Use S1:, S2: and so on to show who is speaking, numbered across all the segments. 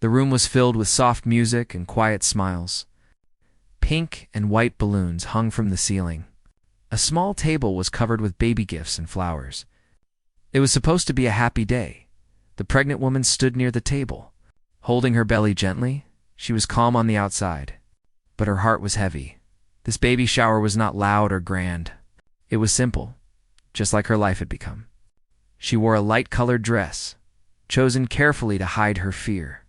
S1: The room was filled with soft music and quiet smiles. Pink and white balloons hung from the ceiling. A small table was covered with baby gifts and flowers. It was supposed to be a happy day. The pregnant woman stood near the table. Holding her belly gently, she was calm on the outside. But her heart was heavy. This baby shower was not loud or grand. It was simple, just like her life had become. She wore a light-colored dress, chosen carefully to hide her fear.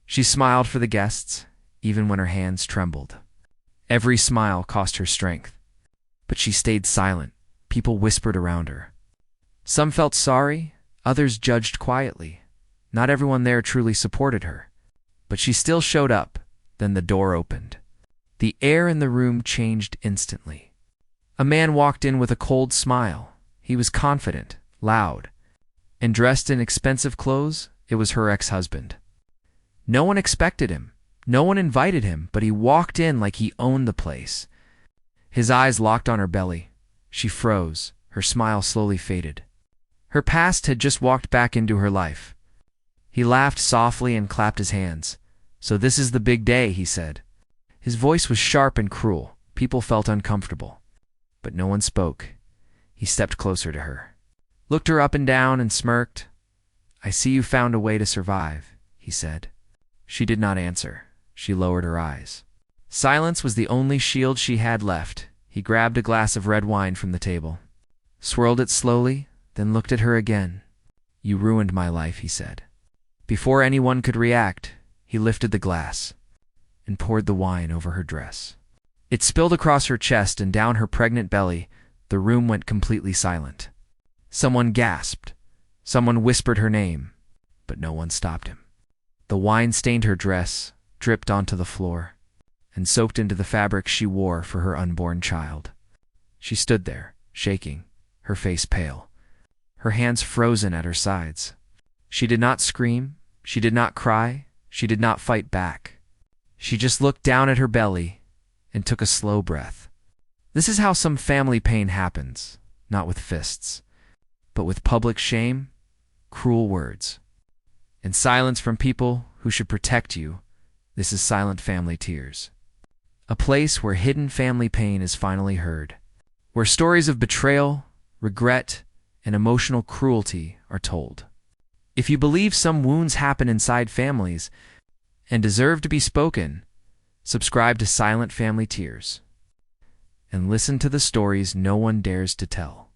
S1: She smiled for the guests, even when her hands trembled. Every smile cost her strength. But she stayed silent. People whispered around her. Some felt sorry, others judged quietly. Not everyone there truly supported her. But she still showed up. Then the door opened. The air in the room changed instantly. A man walked in with a cold smile. He was confident, loud, and dressed in expensive clothes. It was her ex-husband. No one expected him. No one invited him, but he walked in like he owned the place. His eyes locked on her belly. She froze. Her smile slowly faded. Her past had just walked back into her life. He laughed softly and clapped his hands. "So this is the big day," he said. His voice was sharp and cruel. People felt uncomfortable. But no one spoke. He stepped closer to her, looked her up and down, and smirked. "I see you found a way to survive," he said. She did not answer. She lowered her eyes. Silence was the only shield she had left. He grabbed a glass of red wine from the table, swirled it slowly, then looked at her again. "You ruined my life," he said. Before anyone could react, he lifted the glass and poured the wine over her dress. It spilled across her chest and down her pregnant belly. The room went completely silent. Someone gasped. Someone whispered her name, but no one stopped him. The wine stained her dress, dripped onto the floor, and soaked into the fabric she wore for her unborn child. She stood there, shaking, her face pale, her hands frozen at her sides. She did not scream, she did not cry, she did not fight back. She just looked down at her belly and took a slow breath. This is how some family pain happens, not with fists, but with public shame, cruel words, and silence from people who should protect you. This is silent family tears. A place where hidden family pain is finally heard, where stories of betrayal, regret, and emotional cruelty are told. If you believe some wounds happen inside families and deserve to be spoken, subscribe to Silent Family Tears and listen to the stories no one dares to tell.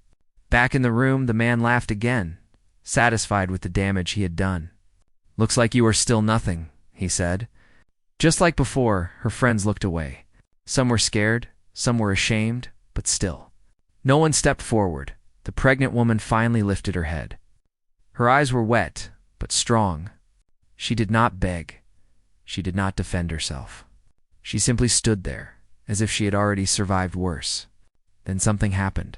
S1: Back in the room, the man laughed again, satisfied with the damage he had done. "Looks like you are still nothing," he said. Just like before, her friends looked away. Some were scared, some were ashamed, but still. No one stepped forward. The pregnant woman finally lifted her head. Her eyes were wet, but strong. She did not beg. She did not defend herself. She simply stood there, as if she had already survived worse. Then something happened.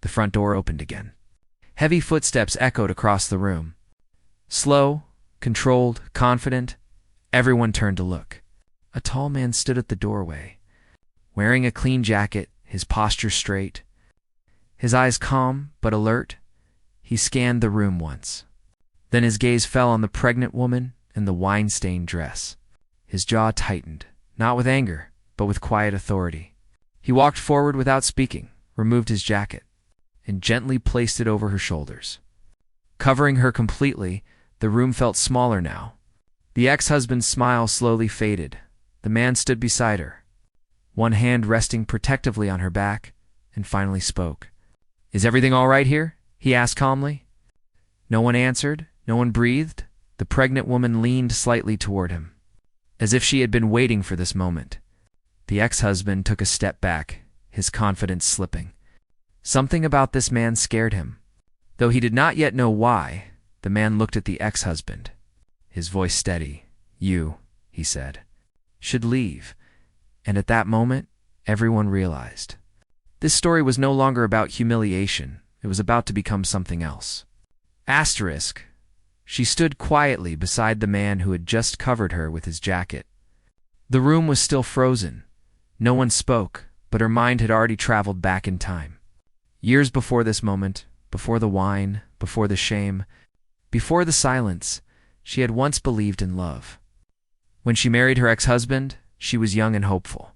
S1: The front door opened again. Heavy footsteps echoed across the room. Slow, controlled, confident, everyone turned to look. A tall man stood at the doorway, wearing a clean jacket, his posture straight. His eyes calm but alert, he scanned the room once. Then his gaze fell on the pregnant woman and the wine-stained dress. His jaw tightened, not with anger, but with quiet authority. He walked forward without speaking, removed his jacket, and gently placed it over her shoulders. Covering her completely, the room felt smaller now. The ex-husband's smile slowly faded. The man stood beside her, one hand resting protectively on her back, and finally spoke. "Is everything all right here?" he asked calmly. No one answered, no one breathed. The pregnant woman leaned slightly toward him, as if she had been waiting for this moment. The ex-husband took a step back, his confidence slipping. Something about this man scared him. Though he did not yet know why, the man looked at the ex-husband, his voice steady. "You," he said, "should leave." And at that moment, everyone realized. This story was no longer about humiliation. It was about to become something else. Asterisk. She stood quietly beside the man who had just covered her with his jacket. The room was still frozen. No one spoke, but her mind had already traveled back in time. Years before this moment, before the wine, before the shame, before the silence, she had once believed in love. When she married her ex-husband, she was young and hopeful.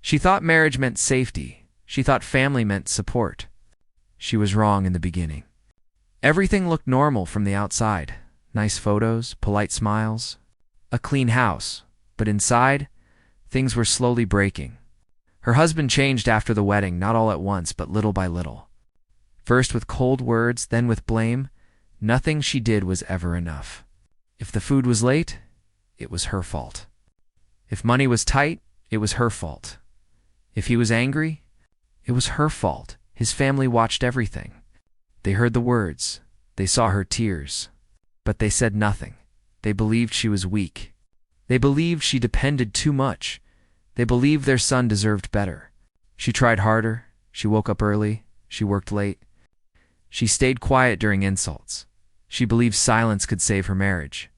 S1: She thought marriage meant safety. She thought family meant support. She was wrong in the beginning. Everything looked normal from the outside. Nice photos, polite smiles, a clean house. But inside, things were slowly breaking. Her husband changed after the wedding, not all at once, but little by little. First with cold words, then with blame. Nothing she did was ever enough. If the food was late, it was her fault. If money was tight, it was her fault. If he was angry, it was her fault. His family watched everything. They heard the words. They saw her tears. But they said nothing. They believed she was weak. They believed she depended too much. They believed their son deserved better. She tried harder. She woke up early. She worked late. She stayed quiet during insults. She believed silence could save her marriage.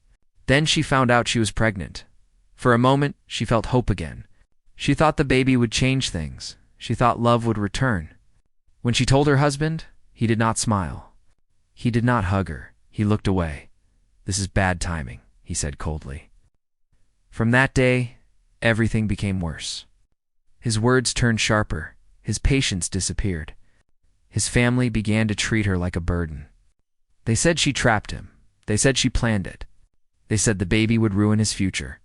S1: Then she found out she was pregnant. For a moment, she felt hope again. She thought the baby would change things. She thought love would return. When she told her husband, he did not smile. He did not hug her. He looked away. "This is bad timing," he said coldly. From that day, everything became worse. His words turned sharper. His patience disappeared. His family began to treat her like a burden. They said she trapped him. They said she planned it. They said the baby would ruin his future.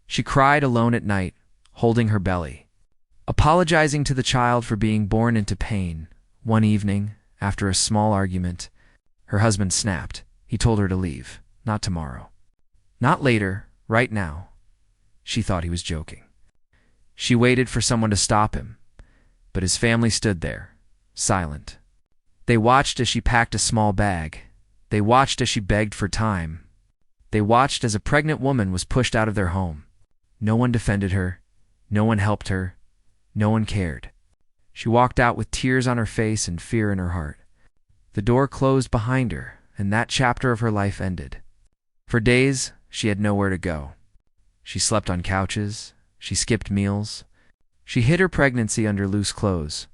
S1: She cried alone at night, holding her belly, apologizing to the child for being born into pain. One evening, after a small argument, her husband snapped. He told her to leave. Not tomorrow. Not later, right now. She thought he was joking. She waited for someone to stop him, but his family stood there, silent. They watched as she packed a small bag. They watched as she begged for time. They watched as a pregnant woman was pushed out of their home. No one defended her. No one helped her. No one cared. She walked out with tears on her face and fear in her heart. The door closed behind her, and that chapter of her life ended. For days, she had nowhere to go. She slept on couches. She skipped meals. She hid her pregnancy under loose clothes.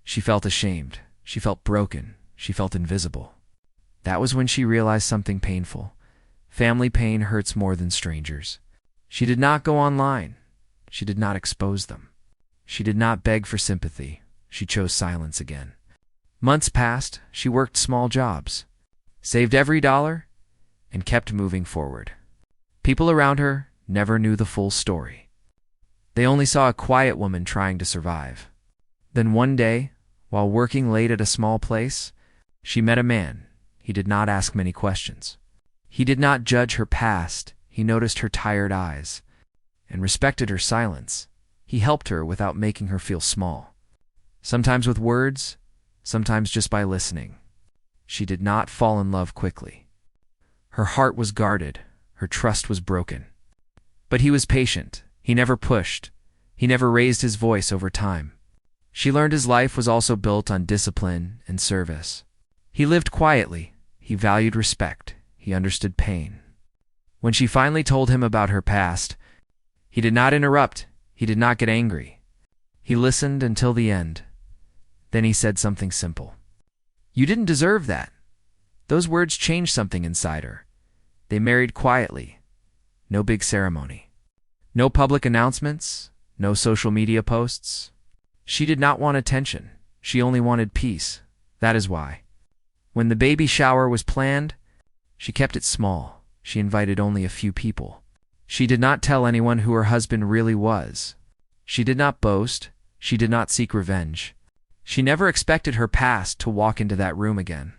S1: She felt ashamed. She felt broken. She felt invisible. That was when she realized something painful. Family pain hurts more than strangers. She did not go online. She did not expose them. She did not beg for sympathy. She chose silence again. Months passed. She worked small jobs, saved every dollar, and kept moving forward. People around her never knew the full story. They only saw a quiet woman trying to survive. Then one day, while working late at a small place, she met a man. He did not ask many questions. He did not judge her past. He noticed her tired eyes and respected her silence. He helped her without making her feel small. Sometimes with words, sometimes just by listening. She did not fall in love quickly. Her heart was guarded. Her trust was broken. But he was patient. He never pushed. He never raised his voice over time. She learned his life was also built on discipline and service. He lived quietly. He valued respect. He understood pain. When she finally told him about her past, he did not interrupt. He did not get angry. He listened until the end. Then he said something simple. "You didn't deserve that." Those words changed something inside her. They married quietly. No big ceremony. No public announcements. No social media posts. She did not want attention. She only wanted peace. That is why. When the baby shower was planned, she kept it small. She invited only a few people. She did not tell anyone who her husband really was. She did not boast. She did not seek revenge. She never expected her past to walk into that room again.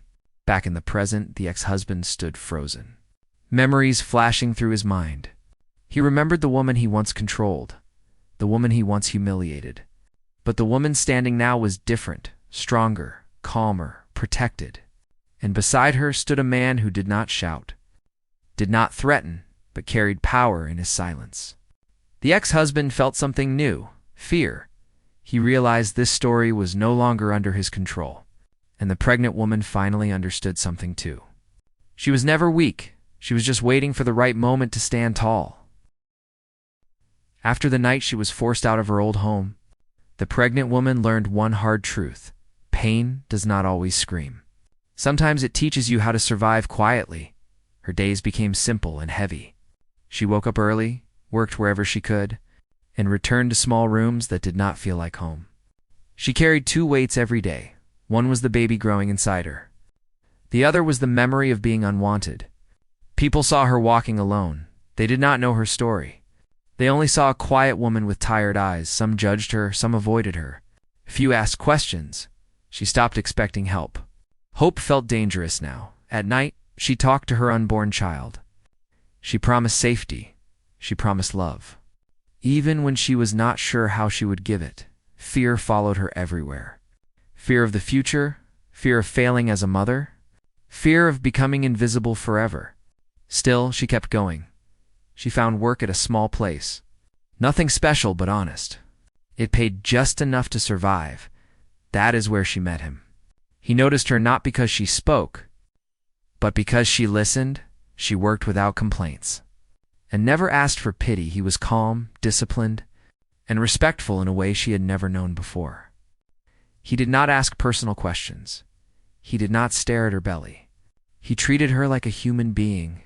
S1: Back in the present, the ex-husband stood frozen. Memories flashing through his mind. He remembered the woman he once controlled, the woman he once humiliated. But the woman standing now was different, stronger, calmer, protected. And beside her stood a man who did not shout, did not threaten, but carried power in his silence. The ex-husband felt something new, fear. He realized this story was no longer under his control, and the pregnant woman finally understood something too. She was never weak. She was just waiting for the right moment to stand tall. After the night she was forced out of her old home, the pregnant woman learned one hard truth. Pain does not always scream. Sometimes it teaches you how to survive quietly. Her days became simple and heavy. She woke up early, worked wherever she could, and returned to small rooms that did not feel like home. She carried two weights every day. One was the baby growing inside her. The other was the memory of being unwanted. People saw her walking alone. They did not know her story. They only saw a quiet woman with tired eyes. Some judged her, some avoided her. Few asked questions. She stopped expecting help. Hope felt dangerous now. At night, she talked to her unborn child. She promised safety. She promised love. Even when she was not sure how she would give it, fear followed her everywhere. Fear of the future, fear of failing as a mother, fear of becoming invisible forever. Still, she kept going. She found work at a small place. Nothing special but honest. It paid just enough to survive. That is where she met him. He noticed her not because she spoke, but because she listened. She worked without complaints and never asked for pity. He was calm, disciplined, and respectful in a way she had never known before. He did not ask personal questions. He did not stare at her belly. He treated her like a human being.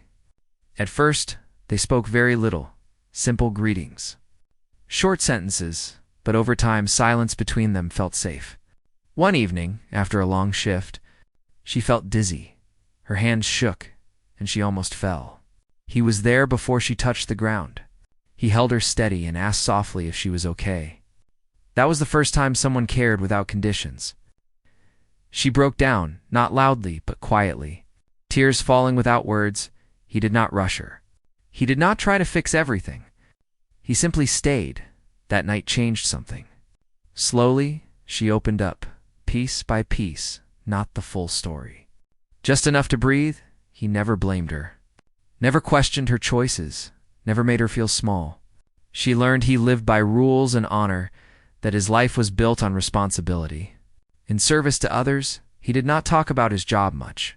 S1: At first, they spoke very little, simple greetings. Short sentences, but over time silence between them felt safe. One evening, after a long shift, she felt dizzy. Her hands shook, and she almost fell. He was there before she touched the ground. He held her steady and asked softly if she was okay. That was the first time someone cared without conditions. She broke down, not loudly, but quietly. Tears falling without words. He did not rush her. He did not try to fix everything. He simply stayed. That night changed something. Slowly, she opened up, piece by piece, not the full story. Just enough to breathe. He never blamed her. Never questioned her choices. Never made her feel small. She learned he lived by rules and honor, that his life was built on responsibility. In service to others, he did not talk about his job much.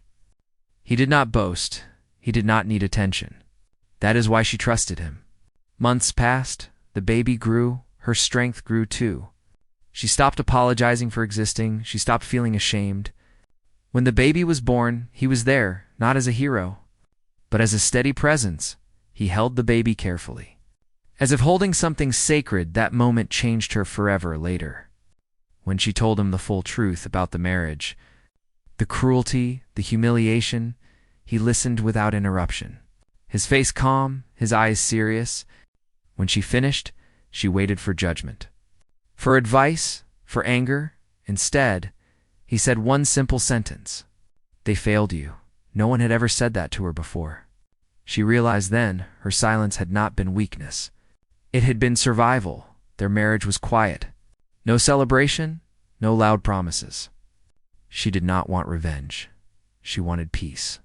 S1: He did not boast. He did not need attention. That is why she trusted him. Months passed. The baby grew. Her strength grew too. She stopped apologizing for existing. She stopped feeling ashamed. When the baby was born, he was there, not as a hero, but as a steady presence. He held the baby carefully. As if holding something sacred, that moment changed her forever later. When she told him the full truth about the marriage, the cruelty, the humiliation, he listened without interruption. His face calm, his eyes serious. When she finished, she waited for judgment. For advice, for anger. Instead, he said one simple sentence. They failed you. No one had ever said that to her before. She realized then her silence had not been weakness. It had been survival. Their marriage was quiet. No celebration, no loud promises. She did not want revenge. She wanted peace.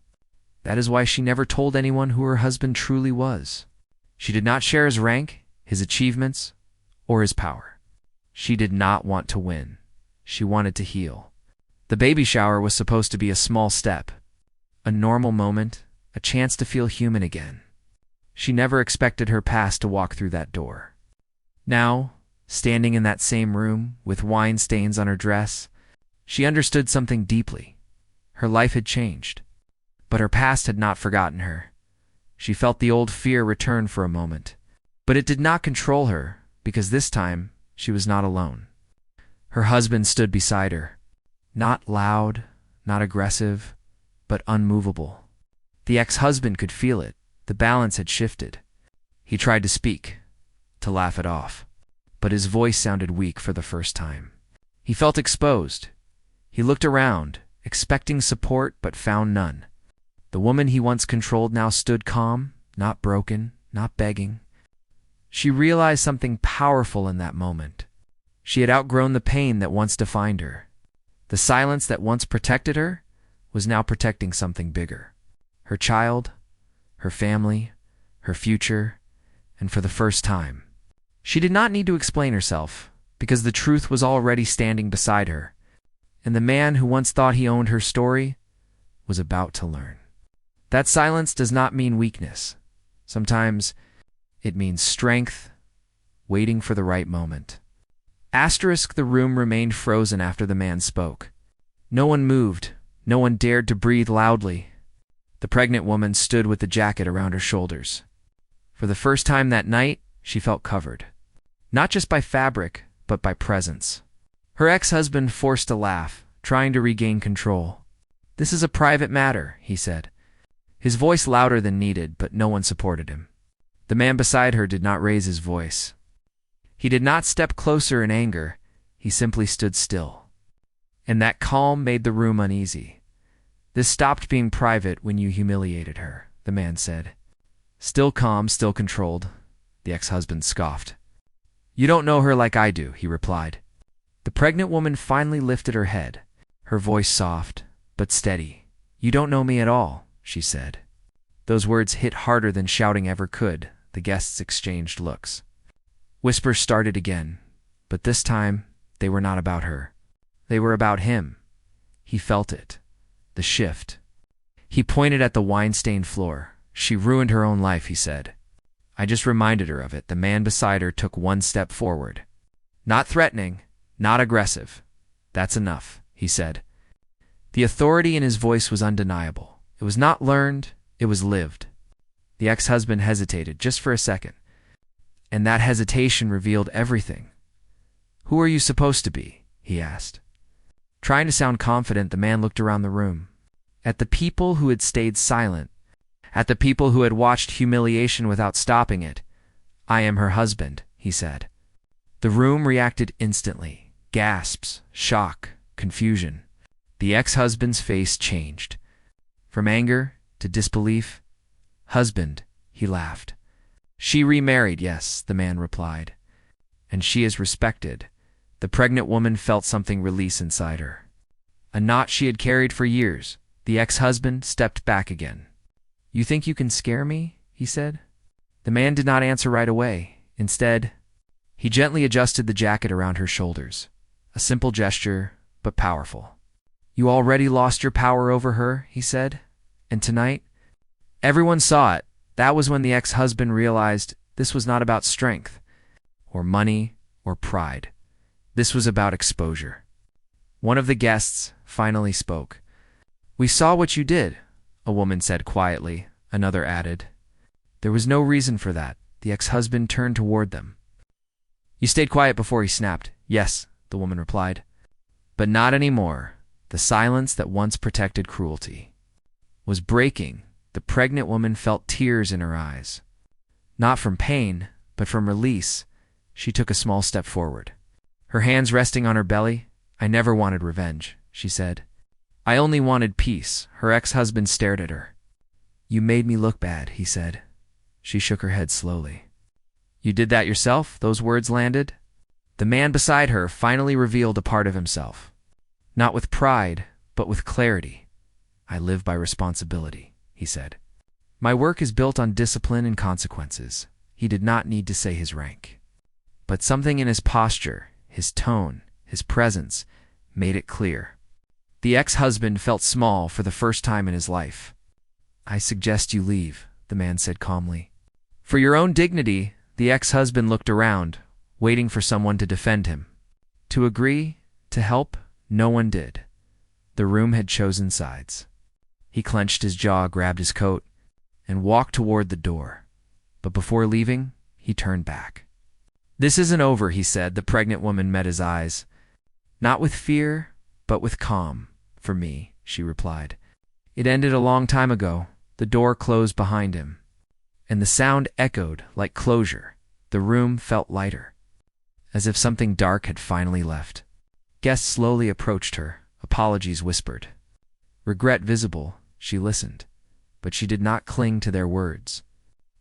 S1: That is why she never told anyone who her husband truly was. She did not share his rank, his achievements, or his power. She did not want to win. She wanted to heal. The baby shower was supposed to be a small step, a normal moment, a chance to feel human again. She never expected her past to walk through that door. Now, standing in that same room, with wine stains on her dress, she understood something deeply. Her life had changed, but her past had not forgotten her. She felt the old fear return for a moment, but it did not control her, because this time she was not alone. Her husband stood beside her, not loud, not aggressive, but unmovable. The ex-husband could feel it. The balance had shifted. He tried to speak, to laugh it off, but his voice sounded weak for the first time. He felt exposed. He looked around, expecting support, but found none. The woman he once controlled now stood calm, not broken, not begging. She realized something powerful in that moment. She had outgrown the pain that once defined her. The silence that once protected her was now protecting something bigger. Her child, her family, her future, and for the first time. She did not need to explain herself, because the truth was already standing beside her, and the man who once thought he owned her story was about to learn. That silence does not mean weakness. Sometimes it means strength, waiting for the right moment. The room remained frozen after the man spoke. No one moved. No one dared to breathe loudly. The pregnant woman stood with the jacket around her shoulders. For the first time that night, she felt covered. Not just by fabric, but by presence. Her ex-husband forced a laugh, trying to regain control. "This is a private matter," he said. His voice louder than needed, but no one supported him. The man beside her did not raise his voice. He did not step closer in anger. He simply stood still. And that calm made the room uneasy. "This stopped being private when you humiliated her," the man said. Still calm, still controlled, the ex-husband scoffed. "You don't know her like I do," he replied. The pregnant woman finally lifted her head, her voice soft but steady. "You don't know me at all," she said. Those words hit harder than shouting ever could. The guests exchanged looks. Whispers started again, but this time they were not about her. They were about him. He felt it. The shift. He pointed at the wine-stained floor. "She ruined her own life," he said. "I just reminded her of it." The man beside her took one step forward. "Not threatening, not aggressive. That's enough," he said. The authority in his voice was undeniable. It was not learned, it was lived. The ex-husband hesitated just for a second, and that hesitation revealed everything. "Who are you supposed to be?" he asked. Trying to sound confident, the man looked around the room. At the people who had stayed silent, at the people who had watched humiliation without stopping it. "I am her husband," he said. The room reacted instantly. Gasps, shock, confusion. The ex-husband's face changed. From anger to disbelief. "Husband," he laughed. "She remarried, yes," the man replied. "And she is respected." The pregnant woman felt something release inside her. A knot she had carried for years. The ex-husband stepped back again. "You think you can scare me?" he said. The man did not answer right away. Instead, he gently adjusted the jacket around her shoulders. A simple gesture, but powerful. "You already lost your power over her," he said. "And tonight?" Everyone saw it. That was when the ex-husband realized this was not about strength, or money, or pride. This was about exposure. One of the guests finally spoke. "We saw what you did," a woman said quietly. Another added. "There was no reason for that." The ex-husband turned toward them. "You stayed quiet before he snapped." "Yes," the woman replied. "But not anymore." The silence that once protected cruelty was breaking. The pregnant woman felt tears in her eyes. Not from pain, but from release. She took a small step forward. Her hands resting on her belly. "I never wanted revenge," she said. "I only wanted peace." Her ex-husband stared at her. "You made me look bad," he said. She shook her head slowly. "You did that yourself?" Those words landed. The man beside her finally revealed a part of himself. Not with pride, but with clarity. "I live by responsibility," he said. "My work is built on discipline and consequences." He did not need to say his rank. But something in his posture, his tone, his presence, made it clear. The ex-husband felt small for the first time in his life. "I suggest you leave," the man said calmly. For your own dignity, the ex-husband looked around, waiting for someone to defend him. To agree, to help, no one did. The room had chosen sides. He clenched his jaw, grabbed his coat, and walked toward the door. But before leaving, he turned back. "This isn't over," he said. The pregnant woman met his eyes. "Not with fear, but with calm. For me," she replied. "It ended a long time ago." The door closed behind him, and the sound echoed like closure. The room felt lighter, as if something dark had finally left. Guests slowly approached her, apologies whispered. Regret visible, she listened, but she did not cling to their words.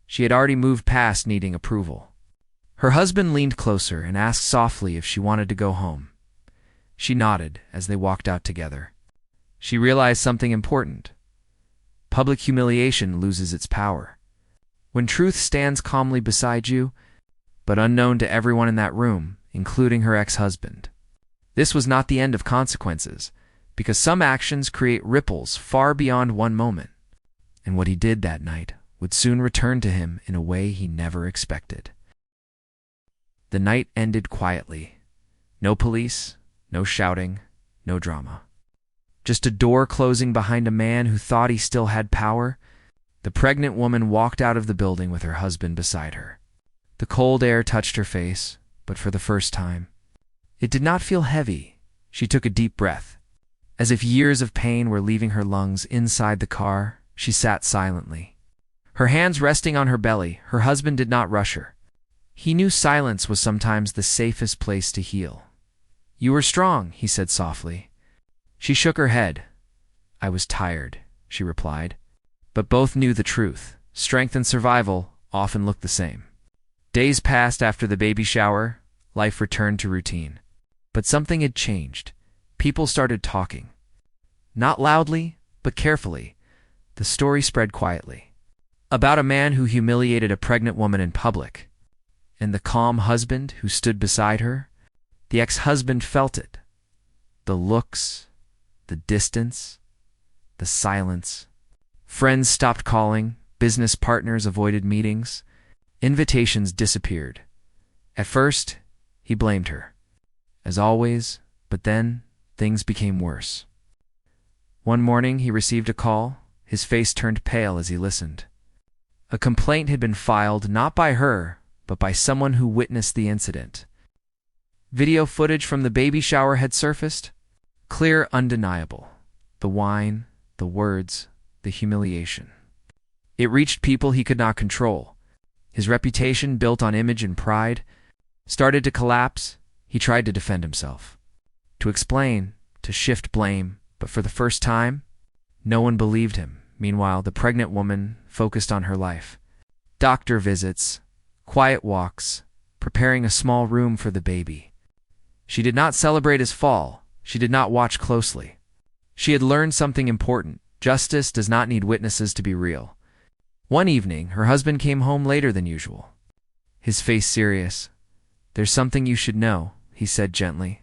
S1: She had already moved past needing approval. Her husband leaned closer and asked softly if she wanted to go home. She nodded as they walked out together. She realized something important. Public humiliation loses its power. When truth stands calmly beside you, but unknown to everyone in that room, including her ex-husband. This was not the end of consequences, because some actions create ripples far beyond one moment, and what he did that night would soon return to him in a way he never expected. The night ended quietly. No police, no shouting, no drama. Just a door closing behind a man who thought he still had power. The pregnant woman walked out of the building with her husband beside her. The cold air touched her face, but for the first time. It did not feel heavy. She took a deep breath. As if years of pain were leaving her lungs inside the car, she sat silently. Her hands resting on her belly, her husband did not rush her. He knew silence was sometimes the safest place to heal. "You were strong," he said softly. She shook her head. "I was tired," she replied. But both knew the truth. Strength and survival often look the same. Days passed after the baby shower. Life returned to routine. But something had changed. People started talking. Not loudly, but carefully. The story spread quietly. About a man who humiliated a pregnant woman in public. And the calm husband who stood beside her. The ex-husband felt it. The looks, the distance, the silence. Friends stopped calling. Business partners avoided meetings. Invitations disappeared. At first, he blamed her. As always, but then things became worse. One morning, he received a call. His face turned pale as he listened. A complaint had been filed not by her, but by someone who witnessed the incident. Video footage from the baby shower had surfaced. Clear, undeniable. The wine, the words, the humiliation. It reached people he could not control. His reputation, built on image and pride, started to collapse. He tried to defend himself, to explain, to shift blame, but for the first time, no one believed him. Meanwhile, the pregnant woman focused on her life. Doctor visits, quiet walks, preparing a small room for the baby. She did not celebrate his fall. She did not watch closely. She had learned something important. Justice does not need witnesses to be real. One evening, her husband came home later than usual. His face serious. "There's something you should know," he said gently.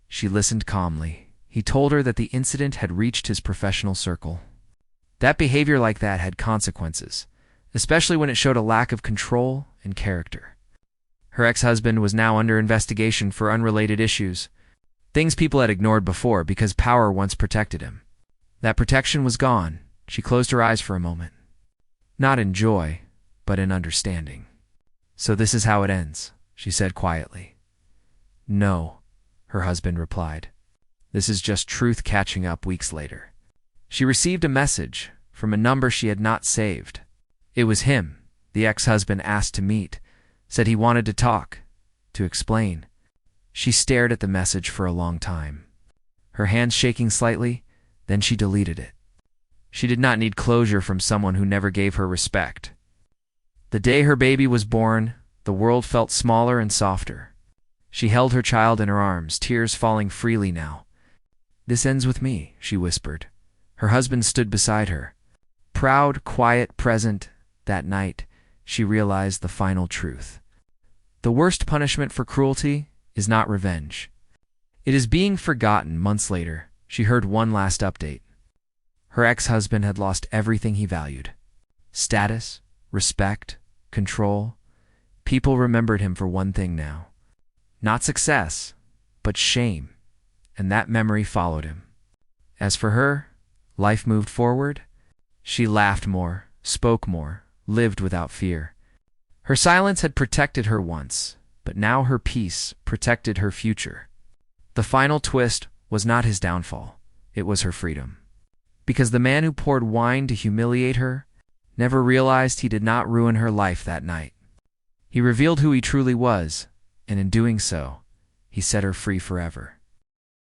S1: She listened calmly. He told her that the incident had reached his professional circle. That behavior like that had consequences, especially when it showed a lack of control and character. Her ex-husband was now under investigation for unrelated issues, things people had ignored before because power once protected him. That protection was gone. She closed her eyes for a moment. Not in joy, but in understanding. "So this is how it ends," she said quietly. "No," her husband replied. "This is just truth catching up weeks later." She received a message from a number she had not saved. It was him, the ex-husband asked to meet, said he wanted to talk, to explain. She stared at the message for a long time, her hands shaking slightly, then she deleted it. She did not need closure from someone who never gave her respect. The day her baby was born, the world felt smaller and softer. She held her child in her arms, tears falling freely now. "This ends with me," she whispered. Her husband stood beside her. Proud, quiet, present. That night, she realized the final truth. The worst punishment for cruelty is not revenge. It is being forgotten. Months later, she heard one last update. Her ex-husband had lost everything he valued. Status, respect, control. People remembered him for one thing now. Not success, but shame. And that memory followed him. As for her, life moved forward. She laughed more, spoke more, lived without fear. Her silence had protected her once, but now her peace protected her future. The final twist was not his downfall. It was her freedom. Because the man who poured wine to humiliate her never realized he did not ruin her life that night. He revealed who he truly was, and in doing so, he set her free forever.